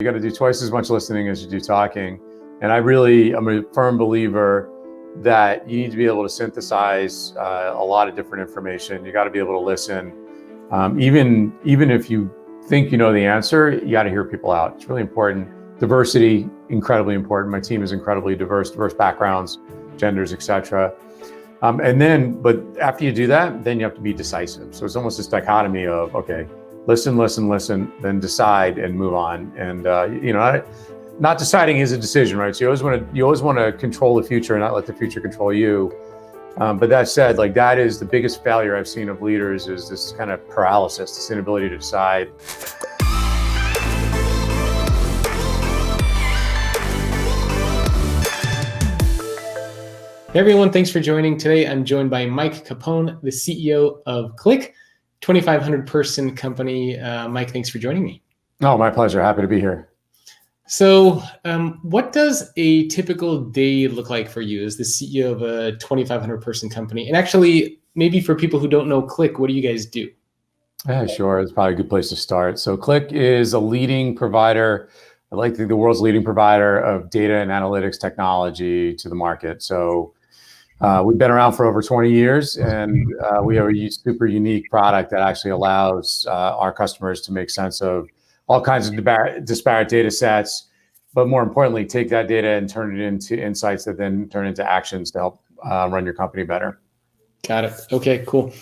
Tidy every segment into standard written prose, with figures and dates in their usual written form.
You got to do twice as much listening as you do talking. And I'm a firm believer that you need to be able to synthesize a lot of different information. You got to be able to listen. Even if you think you know the answer, you got to hear people out. It's really important. Diversity, incredibly important. My team is incredibly diverse backgrounds, genders, etc. But after you do that, then you have to be decisive. So it's almost this dichotomy of, okay, listen, then decide and move on. And not deciding is a decision, right? So you always want to control the future and not let the future control you. But that said, that is the biggest failure I've seen of leaders, is this kind of paralysis, this inability to decide. Hey everyone, thanks for joining. Today I'm joined by Mike Capone, the CEO of Qlik, 2,500 person company. Mike, thanks for joining me. Oh, my pleasure. Happy to be here. So what does a typical day look like for you as the CEO of a 2,500 person company? And actually, maybe for people who don't know Qlik, what do you guys do? Yeah, sure. It's probably a good place to start. So Qlik is a leading provider, I'd like to think the world's leading provider of data and analytics technology to the market. So we've been around for over 20 years, and we have a super unique product that actually allows our customers to make sense of all kinds of disparate data sets, but more importantly, take that data and turn it into insights that then turn into actions to help run your company better. Got it. Okay, cool.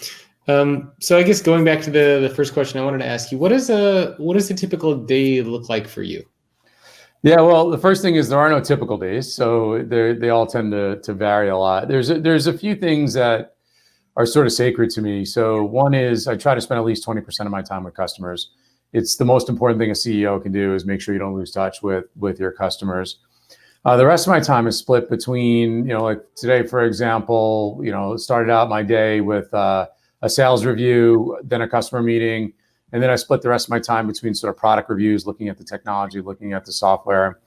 So I guess going back to the first question I wanted to ask you, what does a typical day look like for you? Yeah, well, the first thing is there are no typical days, so they all tend to vary a lot. There's a few things that are sort of sacred to me. So one is I try to spend at least 20% of my time with customers. It's the most important thing a CEO can do, is make sure you don't lose touch with your customers. The rest of my time is split between, like today, for example, started out my day with a sales review, then a customer meeting. And then I split the rest of my time between sort of product reviews, looking at the technology, looking at the software,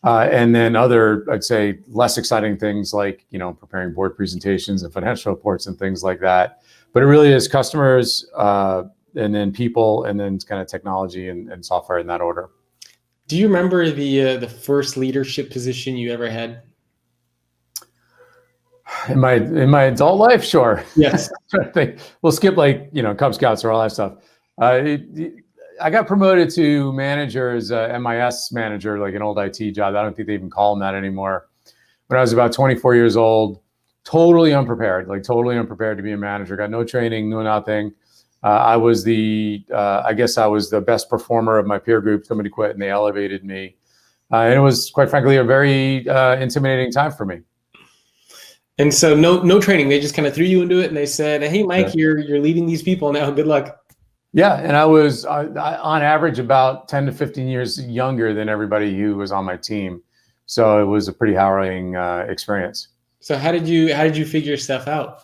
and then other, I'd say, less exciting things like, preparing board presentations and financial reports and things like that. But it really is customers, and then people, and then kind of technology and software in that order. Do you remember the first leadership position you ever had? In my adult life, sure. Yes. We'll skip Cub Scouts or all that stuff. I got promoted to manager as a MIS manager, like an old IT job. I don't think they even call them that anymore. When I was about 24 years old, totally unprepared to be a manager. Got no training, no nothing. I was the best performer of my peer group. Somebody quit and they elevated me. And it was, quite frankly, a very intimidating time for me. And so no training. They just kind of threw you into it and they said, hey, Mike, you're leading these people now. Good luck. Yeah, and I was on average about 10 to 15 years younger than everybody who was on my team. So it was a pretty harrowing experience. So how did you figure stuff out?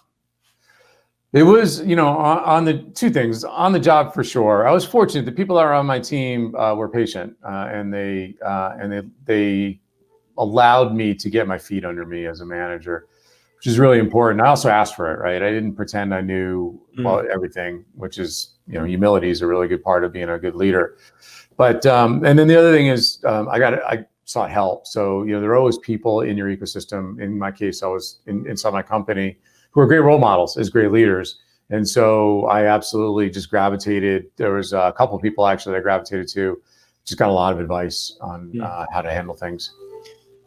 It was, on the two things, on the job for sure. I was fortunate. The people that were on my team were patient, and they allowed me to get my feet under me as a manager, which is really important. I also asked for it, right? I didn't pretend I knew everything, which is, humility is a really good part of being a good leader. But and then the other thing is I sought help. So there are always people in your ecosystem. In my case, I was inside my company who are great role models as great leaders, and so I absolutely just gravitated. There was a couple of people actually that I gravitated to. Just got a lot of advice on how to handle things.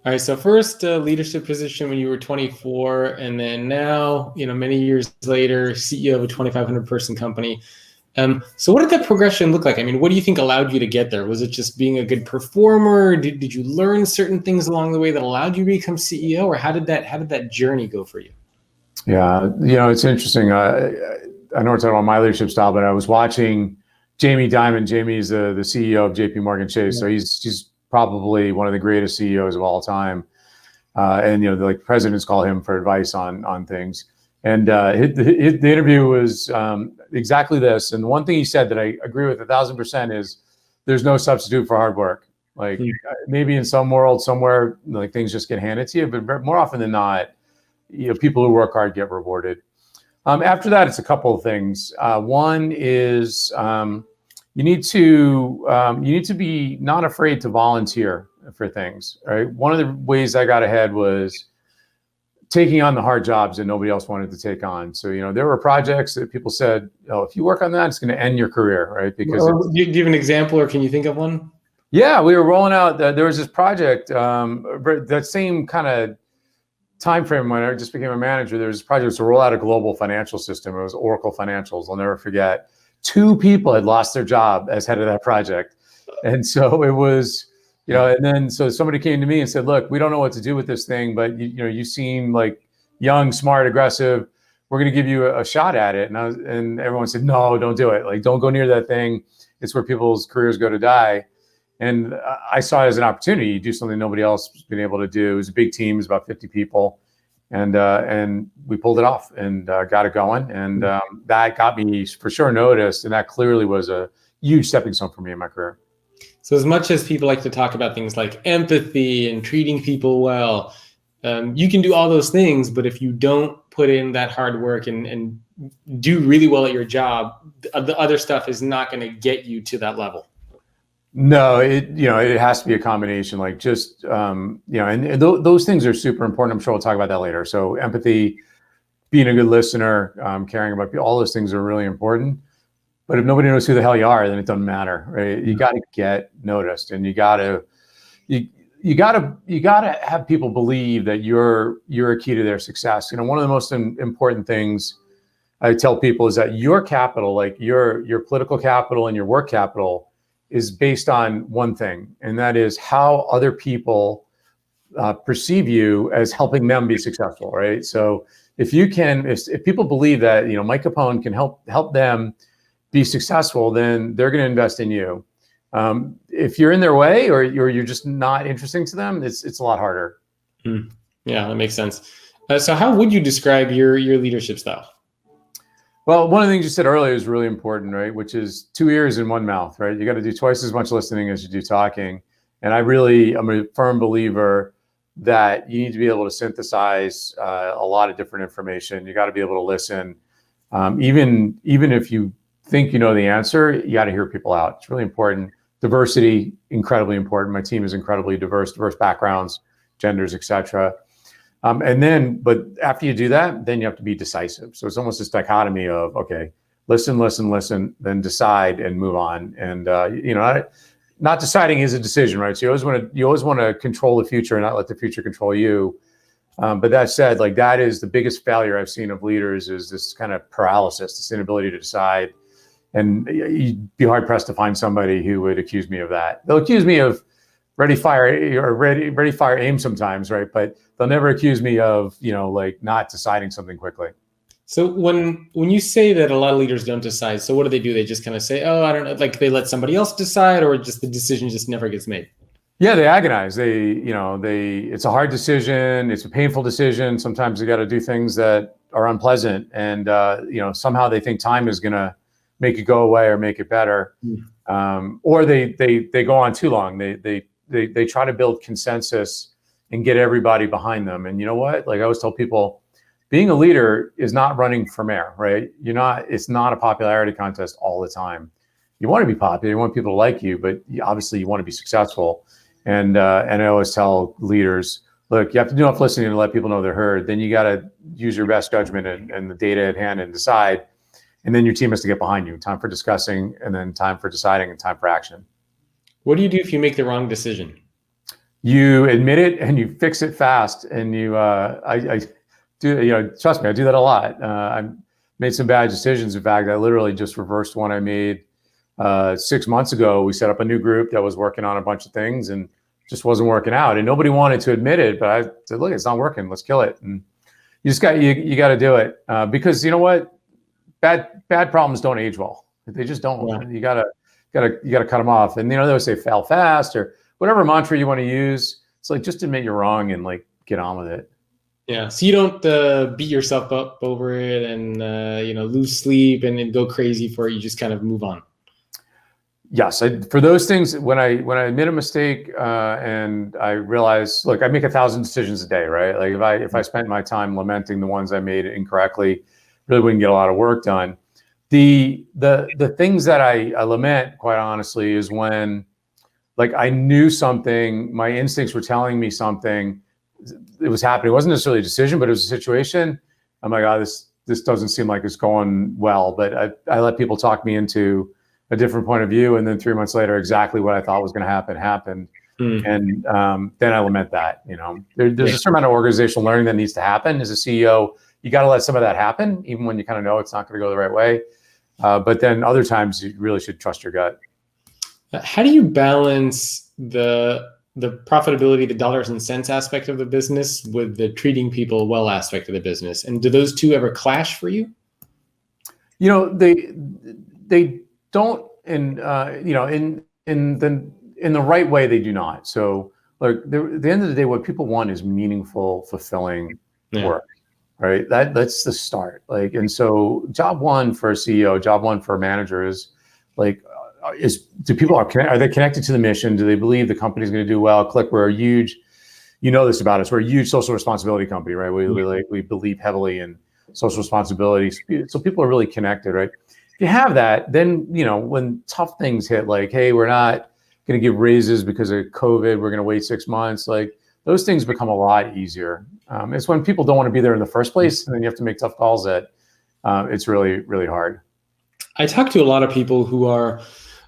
All right. So first leadership position when you were 24, and then now, many years later, CEO of a 2,500 person company. So what did that progression look like? I mean, what do you think allowed you to get there? Was it just being a good performer? Did you learn certain things along the way that allowed you to become CEO, or how did that journey go for you? Yeah, it's interesting. I know we're talking about my leadership style, but I was watching Jamie Dimon. Jamie's the CEO of JP Chase, so he's probably one of the greatest CEOs of all time. And the presidents call him for advice on things. And the interview was exactly this. And the one thing he said that I agree with 1,000% is there's no substitute for hard work. Maybe in some world somewhere, things just get handed to you, but more often than not, people who work hard get rewarded. After that, it's a couple of things. One is you need to be not afraid to volunteer for things. Right. One of the ways I got ahead was taking on the hard jobs that nobody else wanted to take on. So, there were projects that people said, "Oh, if you work on that, it's going to end your career," right? Because do you give an example, or can you think of one? yeah, we were rolling out. There was this project, that same kind of time frame when I just became a manager. There was this project to roll out a global financial system. It was Oracle Financials. I'll never forget. 2 people had lost their job as head of that project, and so it was. And then so somebody came to me and said, "Look, we don't know what to do with this thing, but you seem like young, smart, aggressive. We're going to give you a shot at it." And everyone said, "No, don't do it. Like, don't go near that thing. It's where people's careers go to die." And I saw it as an opportunity to do something nobody else has been able to do. It was a big team, it was about 50 people, and we pulled it off and got it going. And that got me for sure noticed, and that clearly was a huge stepping stone for me in my career. So as much as people like to talk about things like empathy and treating people well, you can do all those things, but if you don't put in that hard work and do really well at your job, the other stuff is not going to get you to that level. No, it has to be a combination, like just, those things are super important. I'm sure we'll talk about that later. So empathy, being a good listener, caring about people, all those things are really important. But if nobody knows who the hell you are, then it doesn't matter, right? You got to get noticed, and you got to have people believe that you're a key to their success. One of the most important things I tell people is that your capital, like your political capital and your work capital, is based on one thing, and that is how other people perceive you as helping them be successful, right? So if people believe that Mike Capone can help them be successful, then they're going to invest in you. If you're in their way or you're just not interesting to them, it's a lot harder. Yeah, that makes sense. So how would you describe your leadership style? Well, one of the things you said earlier is really important, right? Which is 2 ears and 1 mouth, right? You got to do twice as much listening as you do talking. And I'm a firm believer that you need to be able to synthesize a lot of different information. You got to be able to listen. Even if you think you know the answer, you got to hear people out. It's really important. Diversity, incredibly important. My team is incredibly diverse backgrounds, genders, etc. But after you do that, then you have to be decisive. So it's almost this dichotomy of, okay, listen, then decide and move on. And not deciding is a decision, right? So you always want to control the future and not let the future control you. But that said, like, that is the biggest failure I've seen of leaders, is this kind of paralysis, this inability to decide. And you'd be hard pressed to find somebody who would accuse me of that. They'll accuse me of ready, fire, aim sometimes, right? But they'll never accuse me of, like, not deciding something quickly. So when you say that a lot of leaders don't decide, so what do? They just kind of say, "Oh, I don't know," like they let somebody else decide, or just the decision just never gets made? Yeah, they agonize. It's a hard decision. It's a painful decision. Sometimes they got to do things that are unpleasant, and somehow they think time is going to make it go away or make it better. Or they go on too long. They try to build consensus and get everybody behind them. And you know what? Like I always tell people, being a leader is not running for mayor, right? It's not a popularity contest all the time. You want to be popular, you want people to like you, but obviously you want to be successful. And I always tell leaders, look, you have to do enough listening to let people know they're heard. Then you got to use your best judgment and the data at hand and decide. And then your team has to get behind you. Time for discussing, and then time for deciding, and time for action. What do you do if you make the wrong decision? You admit it and you fix it fast. And I do, trust me, I do that a lot. I made some bad decisions. In fact, I literally just reversed one I made 6 months ago. We set up a new group that was working on a bunch of things and just wasn't working out. And nobody wanted to admit it, but I said, look, it's not working. Let's kill it. And you got to do it because you know what? Bad problems don't age well. They just don't. Yeah. You gotta cut them off. And they always say fail fast or whatever mantra you want to use. It's like, just admit you're wrong and like get on with it. Yeah. So you don't beat yourself up over it and lose sleep and then go crazy for it. You just kind of move on. Yes, for those things, when I admit a mistake and I realize, look, I make 1,000 decisions a day, right? Like if I spent my time lamenting the ones I made incorrectly, really wouldn't get a lot of work done. The things that I lament, quite honestly, is when like I knew something, my instincts were telling me something, it was happening. It wasn't necessarily a decision, but it was a situation. I'm like, oh, this doesn't seem like it's going well. But I let people talk me into a different point of view, and then 3 months later, exactly what I thought was going to happen happened. And then I lament that. You know, there's a certain amount of organizational learning that needs to happen as a CEO. You got to let some of that happen, even when you kind of know it's not going to go the right way. But then other times, you really should trust your gut. How do you balance the profitability, the dollars and cents aspect of the business with the treating people well aspect of the business? And do those two ever clash for you? You know, they don't, in you know, in the right way, they do not. So like at the end of the day, what people want is meaningful, fulfilling work, right? That's the start. Like, and so job one for a CEO, job one for a manager is like, are they connected to the mission? Do they believe the company's going to do well? Qlik, we're a huge, you know this about us, we're a huge social responsibility company, right? We believe heavily in social responsibility. So people are really connected, right? If you have that, then, you know, when tough things hit, like, hey, we're not going to give raises because of COVID, we're going to wait 6 months, like those things become a lot easier. It's when people don't want to be there in the first place, and then you have to make tough calls that it's really, really hard. I talk to a lot of people who are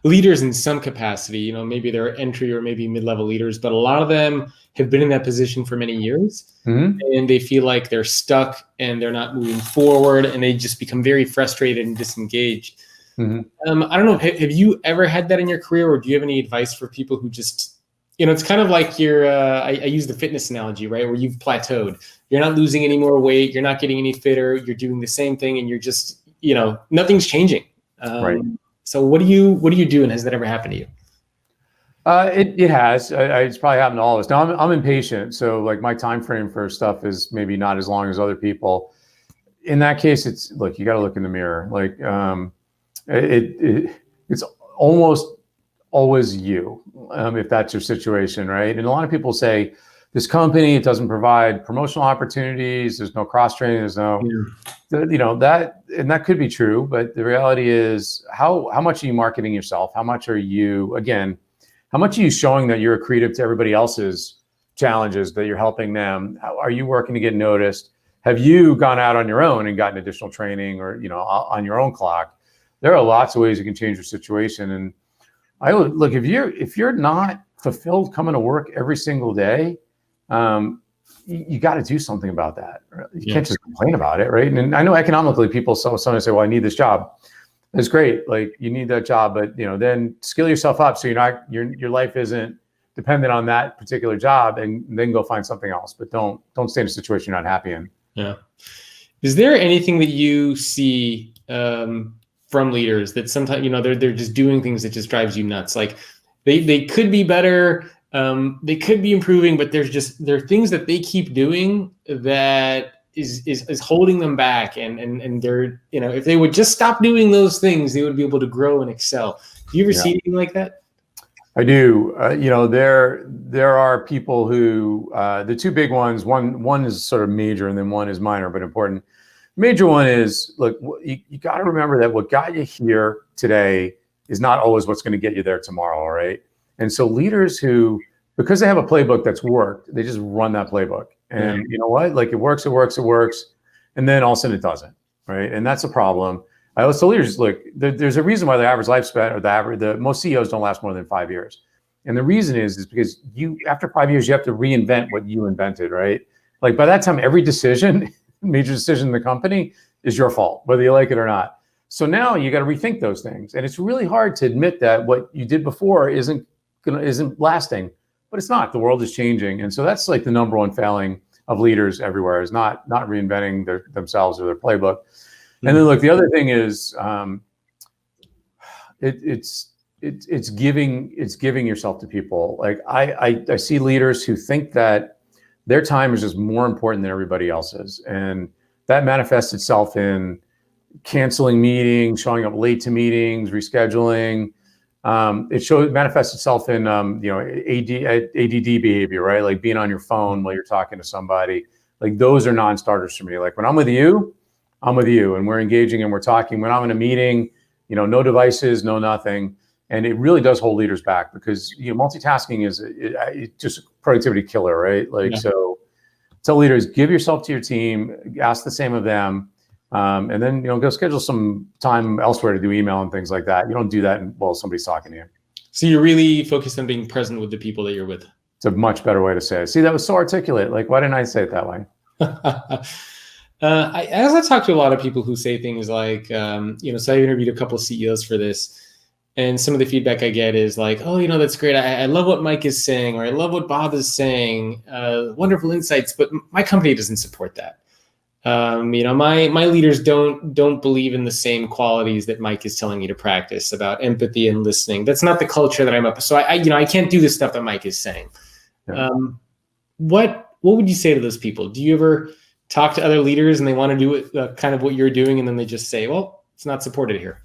leaders in some capacity, you know, maybe they're entry or maybe mid-level leaders, but a lot of them have been in that position for many years, and they feel like they're stuck and they're not moving forward, and they just become very frustrated and disengaged. I don't know, have you ever had that in your career, or do you have any advice for people who just, you know, it's kind of like you're, I use the fitness analogy, right? Where you've plateaued, you're not losing any more weight, you're not getting any fitter, you're doing the same thing, and you're just, you know, nothing's changing. Right. So what do you do, and has that ever happened to you? It has. It's probably happened to all of us. Now I'm impatient, so like my time frame for stuff is maybe not as long as other people. In that case, it's look, you got to look in the mirror. Like it's almost always you, if that's your situation, right? And a lot of people say this company, it doesn't provide promotional opportunities. There's no cross training. There's no, you know, that, and that could be true. But the reality is, how much are you marketing yourself? How much are you, again, how much are you showing that you're accretive to everybody else's challenges, that you're helping them? How are you working to get noticed? Have you gone out on your own and gotten additional training, or, you know, on your own clock? There are lots of ways you can change your situation. And I would look, if you're not fulfilled coming to work every single day, you got to do something about that. You can't just complain about it, right? And I know economically, people sometimes say, "Well, I need this job." It's great, like you need that job, but you know, then skill yourself up so your life isn't dependent on that particular job, and then go find something else. But don't stay in a situation you're not happy in. Yeah. Is there anything that you see from leaders that sometimes, you know, they're just doing things that just drives you nuts? Like they could be better, they could be improving, but there are things that they keep doing that is holding them back, and they're, you know, if they would just stop doing those things, they would be able to grow and excel. Do you ever see anything like that? I do. You know, there are people who, the two big ones, one is sort of major and then one is minor but important. Major one is, look, you got to remember that what got you here today is not always what's going to get you there tomorrow, all right? And so leaders who, because they have a playbook that's worked, they just run that playbook. And you know what? Like it works. And then all of a sudden it doesn't, right? And that's a problem. I always tell leaders, look, there's a reason why the average lifespan, or the most CEOs don't last more than 5 years. And the reason is because after 5 years, you have to reinvent what you invented, right? Like by that time, every decision, major decision in the company is your fault, whether you like it or not. So now you got to rethink those things. And it's really hard to admit that what you did before isn't lasting, but it's not. The world is changing. And so that's like the number one failing of leaders everywhere, is not reinventing themselves or their playbook. And then look, the other thing is it's giving yourself to people. Like I see leaders who think that their time is just more important than everybody else's, and that manifests itself in canceling meetings, showing up late to meetings, rescheduling. It manifests itself in you know, ADD behavior, right? Like being on your phone while you're talking to somebody. Like those are non-starters for me. Like when I'm with you, I'm with you, and we're engaging and we're talking. When I'm in a meeting, no devices, no nothing. And it really does hold leaders back because multitasking is just a productivity killer, right? So tell leaders, give yourself to your team, ask the same of them, and then go schedule some time elsewhere to do email and things like that. You don't do that while somebody's talking to you. So you're really focused on being present with the people that you're with. It's a much better way to say it. See, that was so articulate. Like, why didn't I say it that way? As I talk to a lot of people who say things like, so I interviewed a couple of CEOs for this. And some of the feedback I get is like, oh, that's great. I love what Mike is saying, or I love what Bob is saying. Wonderful insights, but my company doesn't support that. My leaders don't believe in the same qualities that Mike is telling me to practice about empathy and listening. That's not the culture that I'm up. So I can't do the stuff that Mike is saying. Yeah. What would you say to those people? Do you ever talk to other leaders and they want to do it, kind of what you're doing, and then they just say, well, it's not supported here?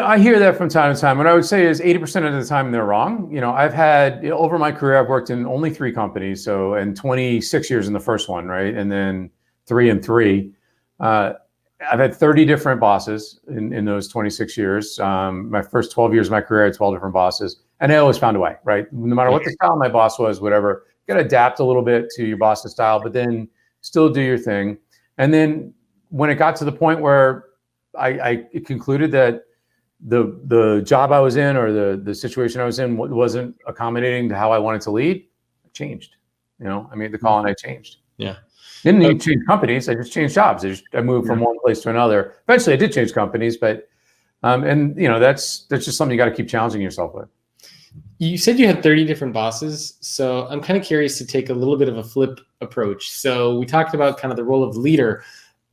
I hear that from time to time. What I would say is 80% of the time they're wrong. I've had, over my career, I've worked in only 3 companies. So, and 26 years in the first one, right? And then 3 and 3. I've had 30 different bosses in those 26 years. My first 12 years of my career, I had 12 different bosses. And I always found a way, right? No matter what the style of my boss was, whatever, you got to adapt a little bit to your boss's style, but then still do your thing. And then when it got to the point where I concluded that the job I was in, or the situation I was in, wasn't accommodating to how I wanted to lead, I changed. I made the call and I changed. Yeah. Didn't need to change companies. I just changed jobs. I moved from one place to another. Eventually I did change companies, but that's just something you got to keep challenging yourself with. You said you had 30 different bosses. So I'm kind of curious to take a little bit of a flip approach. So we talked about kind of the role of leader.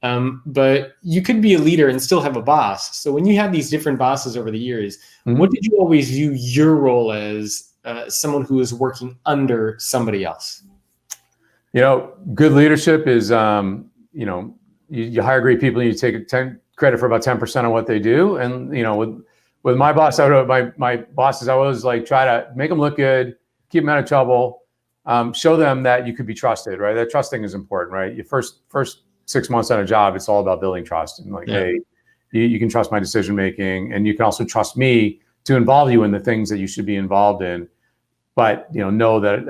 But you could be a leader and still have a boss. So when you have these different bosses over the years, what did you always view your role as, someone who is working under somebody else? Good leadership is, you hire great people and you take credit for about 10% of what they do. And, with my boss, my bosses, I always try to make them look good, keep them out of trouble, show them that you could be trusted, right? That trusting is important, right? Your first 6 months on a job, it's all about building trust and hey, you can trust my decision making, and you can also trust me to involve you in the things that you should be involved in. But know that you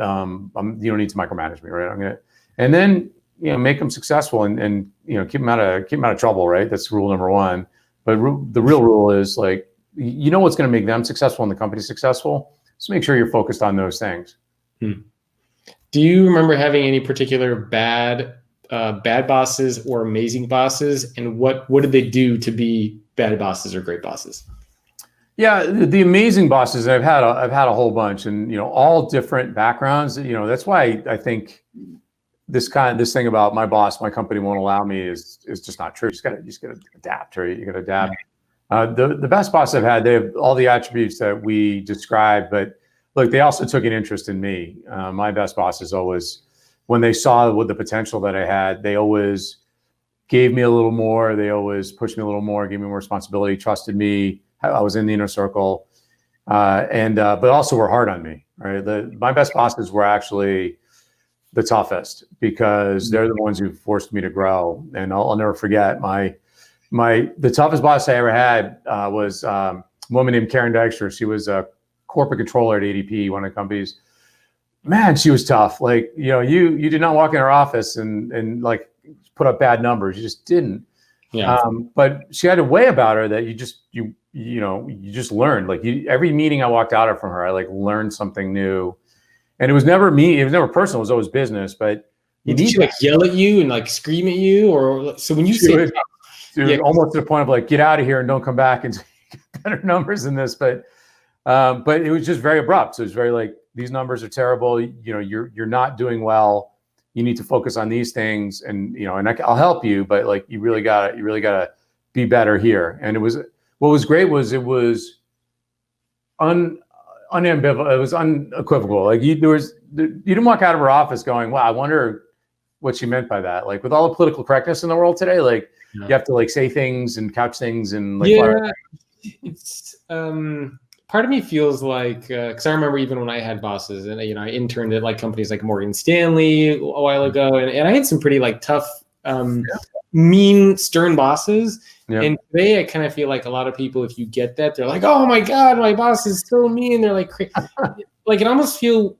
don't need to micromanage me, right? And then make them successful and keep them out of trouble, right? That's rule number 1. But the real rule is what's going to make them successful and the company successful. So make sure you're focused on those things. Do you remember having any particular bad bosses or amazing bosses, and what did they do to be bad bosses or great bosses? Yeah, the amazing bosses, I've had a whole bunch, and all different backgrounds. That's why I think this thing about my boss, my company won't allow me is just not true. You just gotta adapt, right? You gotta adapt. The best boss I've had, they have all the attributes that we described, but look, they also took an interest in me. My best bosses always, when they saw the potential that I had, they always gave me a little more. They always pushed me a little more, gave me more responsibility, trusted me. I was in the inner circle, but also were hard on me. Right, my best bosses were actually the toughest because they're the ones who forced me to grow. And I'll never forget the toughest boss I ever had was a woman named Karen Dykstra. She was a corporate controller at ADP, one of the companies. Man, she was tough. You did not walk in her office and put up bad numbers. You just didn't. Yeah. But she had a way about her that you just learned. Every meeting I walked out of from her, I learned something new. And it was never me. It was never personal. It was always business. But did she yell at you and scream at you, or so when you say almost to the point of get out of here and don't come back and get better numbers than this. But it was just very abrupt. So it was very these numbers are terrible. You're not doing well. You need to focus on these things, and I'll help you, but you really gotta be better here. And what was great was it was unambivalent. It was unequivocal. You didn't walk out of her office going, "Wow, I wonder what she meant by that." With all the political correctness in the world today, you have to say things and couch things and it's part of me feels because I remember even when I had bosses and I interned at companies like Morgan Stanley a while ago, and I had some pretty tough mean, stern bosses. Yeah. And today I kind of feel like a lot of people, if you get that, they're like, oh my God, my boss is so mean. They're like, like it almost feels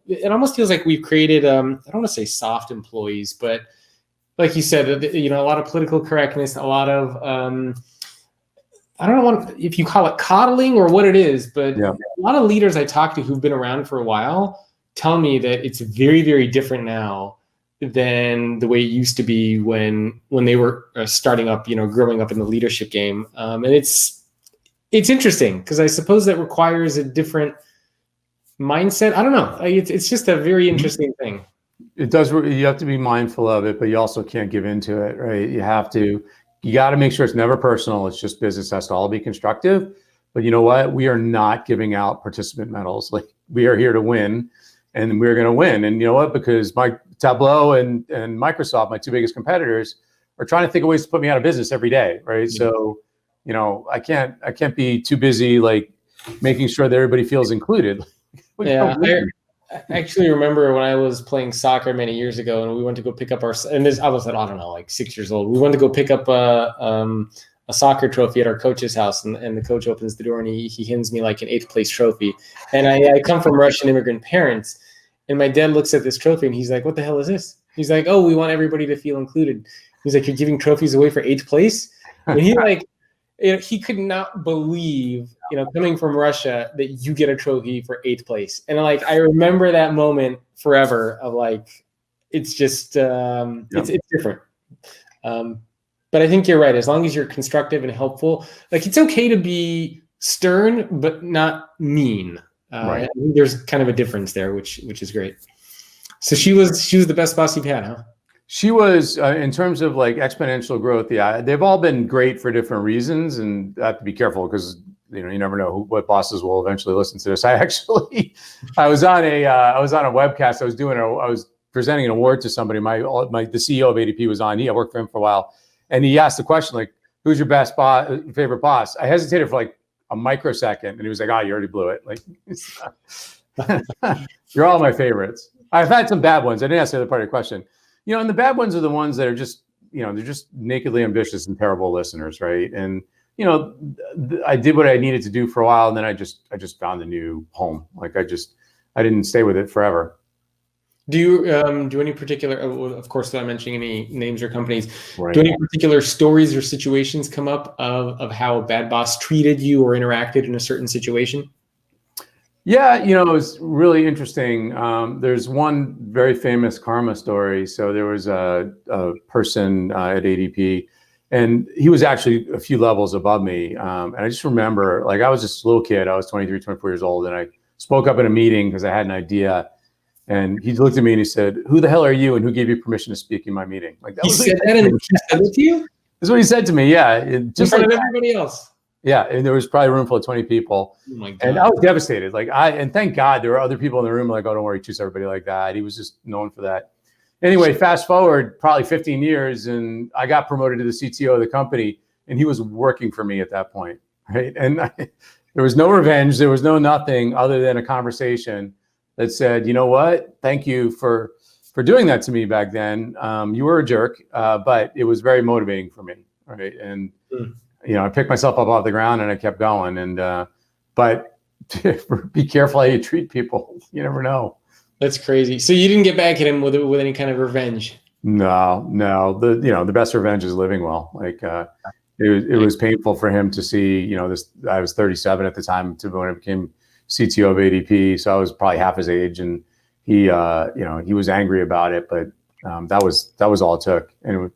like we've created, I don't want to say soft employees, but like you said, a lot of political correctness, a lot of, I don't know if you call it coddling or what it is, but Yeah. a lot of leaders I talk to who've been around for a while tell me that it's very, very different now than the way it used to be when they were starting up, growing up in the leadership game. And it's interesting because I suppose that requires a different mindset. I don't know. It's just a very interesting thing. It does. You have to be mindful of it, but you also can't give into it, right? You got to make sure it's never personal. It's just business. It has to all be constructive. But you know what? We are not giving out participant medals. Like, we are here to win, and we're going to win. And you know what? Because my Tableau and Microsoft, my two biggest competitors, are trying to think of ways to put me out of business every day, right? Yeah. So, I can't be too busy like making sure that everybody feels included. Yeah. I actually remember when I was playing soccer many years ago, and we went to go pick up I was, I don't know, like 6 years old. We went to go pick up a soccer trophy at our coach's house, and the coach opens the door and he hands me like an 8th place trophy. And I come from Russian immigrant parents, and my dad looks at this trophy and he's like, "What the hell is this?" He's like, "Oh, we want everybody to feel included." He's like, "You're giving trophies away for 8th place?" And he like, he could not believe, coming from Russia, that you get a trophy for 8th place. And like, I remember that moment forever of like, it's just, it's different. But I think you're right. As long as you're constructive and helpful, like, it's okay to be stern, but not mean. Right. I think there's kind of a difference there, which is great. So she was the best boss you've had, huh? She was, in terms of like exponential growth. Yeah, they've all been great for different reasons, and I have to be careful because you never know what bosses will eventually listen to this. I was on a webcast. I was presenting an award to somebody. The CEO of ADP was on. I worked for him for a while, and he asked the question like, "Who's your best favorite boss?" I hesitated for like a microsecond, and he was like, "Oh, you already blew it. Like, you're all my favorites." I've had some bad ones. I didn't ask the other part of your question. And the bad ones are the ones that are just, they're just nakedly ambitious and terrible listeners, right? And I did what I needed to do for a while, and then I just found a new home. Like, I didn't stay with it forever. Do you do any particular? Of course, without mentioning any names or companies, right. Do any particular stories or situations come up of how a bad boss treated you or interacted in a certain situation? Yeah, it was really interesting. There's one very famous karma story. So there was a person at ADP, and he was actually a few levels above me. And I just remember, like, I was just a little kid. I was 23, 24 years old, and I spoke up in a meeting because I had an idea. And he looked at me and he said, "Who the hell are you, and who gave you permission to speak in my meeting?" Like, that he said that, and he said it to you? That's what he said to me. Yeah, just in front of everybody else. Yeah, and there was probably a room full of 20 people. Oh my God. And I was devastated. And thank God there were other people in the room like, "Oh, don't worry, choose everybody like that." He was just known for that. Anyway, fast forward probably 15 years, and I got promoted to the CTO of the company, and he was working for me at that point, right? And there was no revenge. There was no nothing other than a conversation that said, "You know what? Thank you for doing that to me back then. You were a jerk, but it was very motivating for me, right?" And I picked myself up off the ground and I kept going. And but be careful how you treat people. You never know. That's crazy. So you didn't get back at him with any kind of revenge? No. The best revenge is living well. Like, it was painful for him to see. This. I was 37 at the time when I became CTO of ADP, so I was probably half his age, and he was angry about it. But that was all it took, and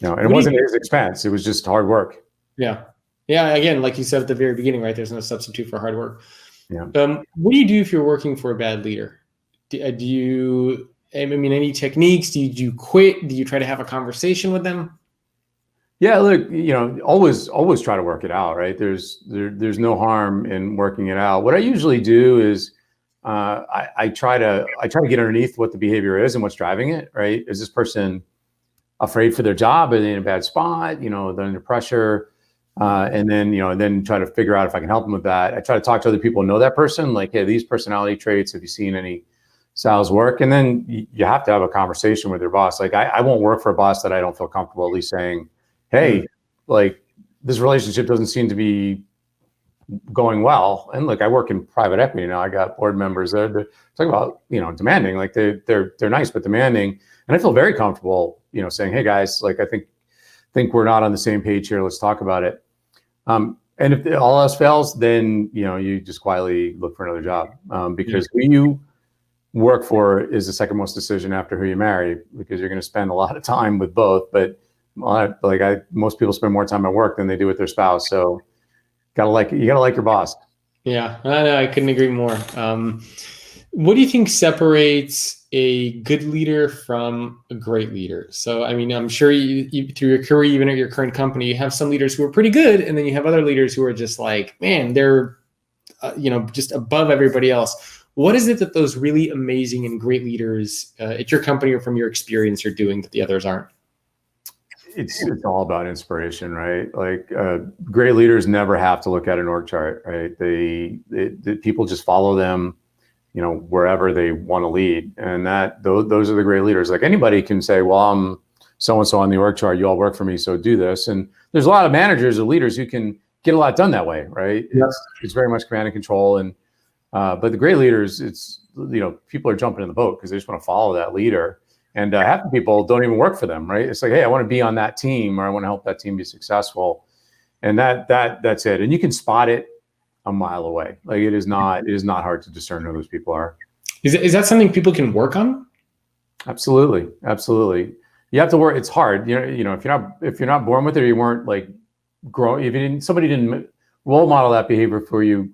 it wasn't at his expense. It was just hard work. Yeah. Again, like you said at the very beginning, right? There's no substitute for hard work. Yeah. What do you do if you're working for a bad leader? Do you? Any techniques? Do you quit? Do you try to have a conversation with them? Yeah, look, always try to work it out, right? There's no harm in working it out. What I usually do is I try to get underneath what the behavior is and what's driving it, right? Is this person afraid for their job? Are they in a bad spot? They're under pressure. And then try to figure out if I can help them with that. I try to talk to other people who know that person, like, "Hey, these personality traits, have you seen any styles work. And then you have to have a conversation with your boss. Like I won't work for a boss that I don't feel comfortable at least saying, hey, like this relationship doesn't seem to be going well. And look, I work in private equity now. I got board members there. They're talking about, demanding, like they're nice, but demanding. And I feel very comfortable, saying, hey guys, like I think we're not on the same page here. Let's talk about it. And if all else fails, then, you just quietly look for another job, because who you work for is the second most decision after who you marry, because you're going to spend a lot of time with both. But most people spend more time at work than they do with their spouse. So you gotta like your boss. Yeah, I couldn't agree more. What do you think separates a good leader from a great leader? So, I mean, I'm sure you through your career, even at your current company, you have some leaders who are pretty good, and then you have other leaders who are just like, man, they're, just above everybody else. What is it that those really amazing and great leaders at your company or from your experience are doing that the others aren't? It's all about inspiration, right? Like great leaders never have to look at an org chart, right? The people just follow them, wherever they want to lead, and those are the great leaders. Like anybody can say, well, I'm so-and-so on the org chart, you all work for me, so do this. And there's a lot of managers or leaders who can get a lot done that way, right? Yes. It's very much command and control. And but the great leaders, it's, people are jumping in the boat because they just want to follow that leader. And half the people don't even work for them, right? It's like, hey, I want to be on that team, or I want to help that team be successful. And that's it. And you can spot it a mile away. Like it is not hard to discern who those people are. Is that something people can work on? Absolutely. You have to work. It's hard. If you're not born with it, or you weren't like growing, if somebody didn't role model that behavior for you,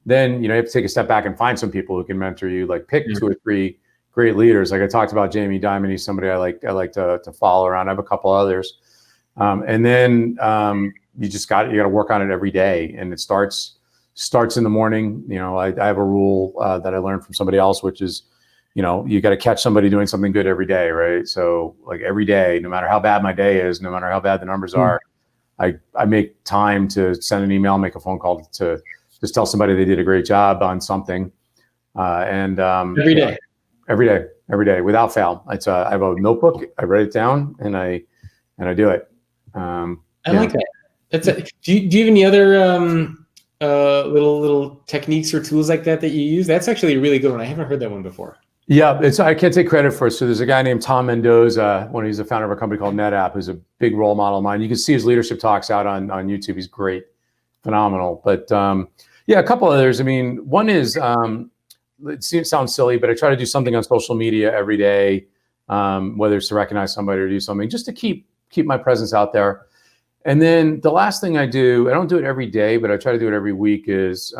then you have to take a step back and find some people who can mentor you. Like pick 2 or 3 great leaders. Like I talked about Jamie Dimon. He's somebody I like to follow around. I have a couple others. And then you got to work on it every day. And it starts in the morning. I have a rule that I learned from somebody else, which is, you got to catch somebody doing something good every day, right? So like every day, no matter how bad my day is, no matter how bad the numbers are, I make time to send an email, make a phone call to just tell somebody they did a great job on something. Every day, without fail. I have a notebook. I write it down, and I do it. I like that. Do you have any other little techniques or tools like that you use? That's actually a really good one. I haven't heard that one before. Yeah, I can't take credit for it. So there's a guy named Tom Mendoza, he's the founder of a company called NetApp, who's a big role model of mine. You can see his leadership talks out on YouTube. He's great, phenomenal. But a couple others. I mean, one is, it sounds silly, but I try to do something on social media every day, whether it's to recognize somebody or do something just to keep my presence out there. And then the last thing I do, I don't do it every day, but I try to do it every week, is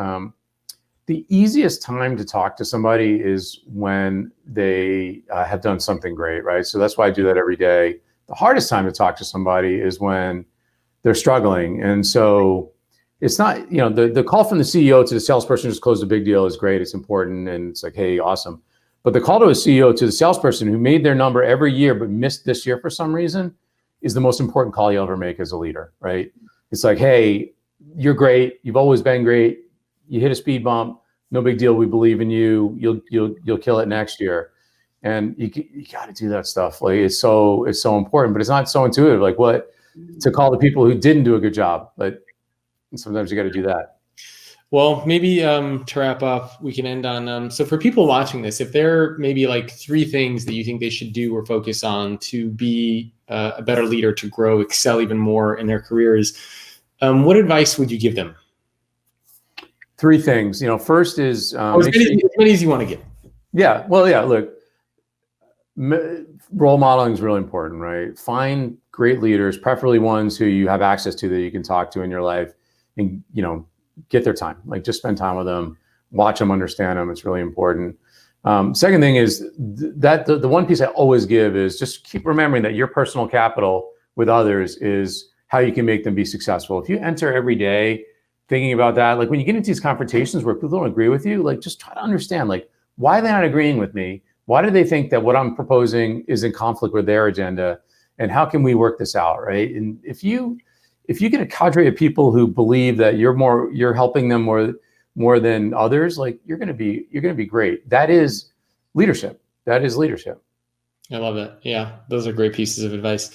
the easiest time to talk to somebody is when they have done something great, right? So that's why I do that every day. The hardest time to talk to somebody is when they're struggling. And so it's not, the call from the CEO to the salesperson who's closed a big deal is great. It's important. And it's like, hey, awesome. But the call to a CEO to the salesperson who made their number every year, but missed this year for some reason, is the most important call you'll ever make as a leader, right? It's like, hey, you're great. You've always been great. You hit a speed bump. No big deal. We believe in you. You'll kill it next year. And you got to do that stuff. Like it's so important, but it's not so intuitive. Like what to call the people who didn't do a good job, but sometimes you got to do that. Well, maybe to wrap up, we can end on, so for people watching this, if there are maybe like 3 things that you think they should do or focus on to be a better leader, to grow, excel even more in their careers, what advice would you give them? 3 things. First is as many as you want to give. Yeah. Well, yeah. Look, role modeling is really important, right? Find great leaders, preferably ones who you have access to that you can talk to in your life, and get their time. Like just spend time with them, watch them, understand them. It's really important. Second thing is that the one piece I always give is just keep remembering that your personal capital with others is how you can make them be successful. If you enter every day thinking about that, like when you get into these confrontations where people don't agree with you, like just try to understand, like, why are they not agreeing with me? Why do they think that what I'm proposing is in conflict with their agenda? And how can we work this out, right? And if you get a cadre of people who believe that you're helping them more than others, like you're gonna be great. That is leadership. That is leadership. I love it. Yeah, those are great pieces of advice.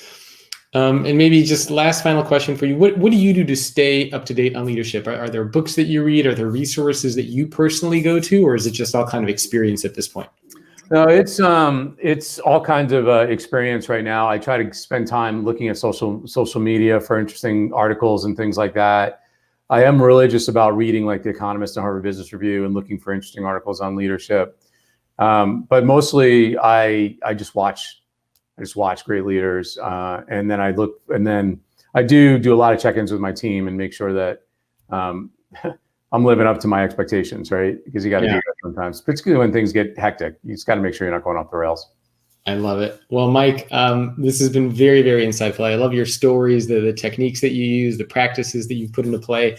And maybe just last final question for you. What do you do to stay up to date on leadership? Are there books that you read? Are there resources that you personally go to, or is it just all kind of experience at this point? No, it's all kinds of experience right now. I try to spend time looking at social media for interesting articles and things like that. I am religious about reading like The Economist and Harvard Business Review and looking for interesting articles on leadership. But mostly I just watch great leaders, and then I do a lot of check-ins with my team and make sure that I'm living up to my expectations, right? Because you got to do that sometimes, particularly when things get hectic. You just got to make sure you're not going off the rails. I love it. Well, Mike, this has been very, very insightful. I love your stories, the techniques that you use, the practices that you've put into play.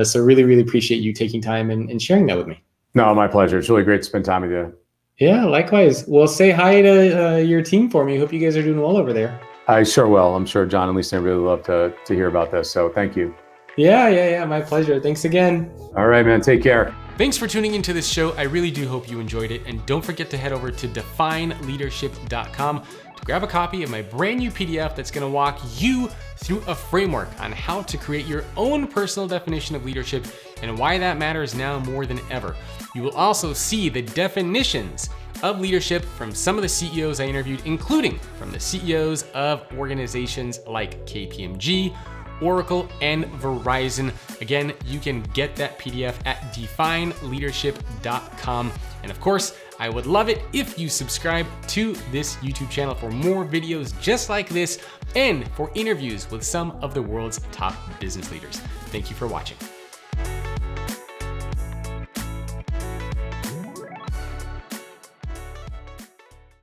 So really, really appreciate you taking time and sharing that with me. No, my pleasure. It's really great to spend time with you. Yeah, likewise. Well, say hi to your team for me. Hope you guys are doing well over there. I sure will. I'm sure John and Lisa really love to hear about this. So thank you. Yeah. My pleasure. Thanks again. All right, man. Take care. Thanks for tuning into this show. I really do hope you enjoyed it. And don't forget to head over to defineleadership.com to grab a copy of my brand new PDF that's going to walk you through a framework on how to create your own personal definition of leadership and why that matters now more than ever. You will also see the definitions of leadership from some of the CEOs I interviewed, including from the CEOs of organizations like KPMG, Oracle, and Verizon. Again, you can get that PDF at defineleadership.com. And of course, I would love it if you subscribe to this YouTube channel for more videos just like this and for interviews with some of the world's top business leaders. Thank you for watching.